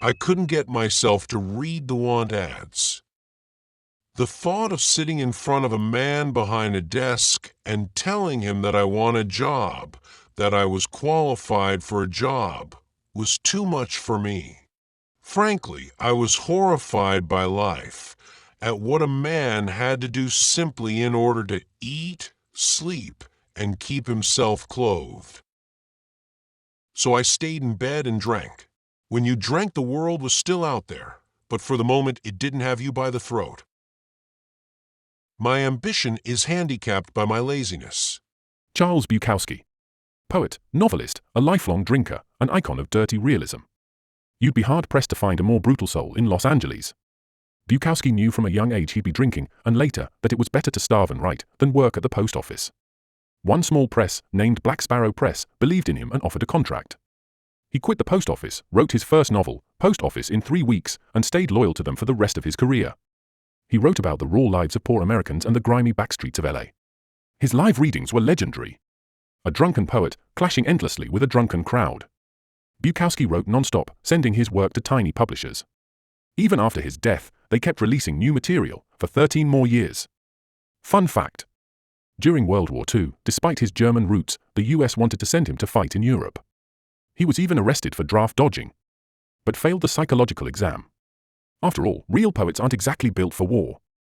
I couldn't get myself to read the want ads. The thought of sitting in front of a man behind a desk and telling him that I want a job, that I was qualified for a job, was too much for me. Frankly, I was horrified by life, at what a man had to do simply in order to eat, sleep, and keep himself clothed. So I stayed in bed and drank. When you drank, the world was still out there, but for the moment it didn't have you by the throat. My ambition is handicapped by my laziness. Charles Bukowski. Poet, novelist, a lifelong drinker, an icon of dirty realism. You'd be hard-pressed to find a more brutal soul in Los Angeles. Bukowski knew from a young age he'd be drinking, and later, that it was better to starve and write than work at the post office. One small press, named Black Sparrow Press, believed in him and offered a contract. He quit the post office, wrote his first novel, Post Office, in 3 weeks, and stayed loyal to them for the rest of his career. He wrote about the raw lives of poor Americans and the grimy backstreets of LA. His live readings were legendary. A drunken poet, clashing endlessly with a drunken crowd. Bukowski wrote non-stop, sending his work to tiny publishers. Even after his death, they kept releasing new material for 13 more years. Fun fact. During World War II, despite his German roots, the US wanted to send him to fight in Europe. He was even arrested for draft dodging, but failed the psychological exam. After all, real poets aren't exactly built for war.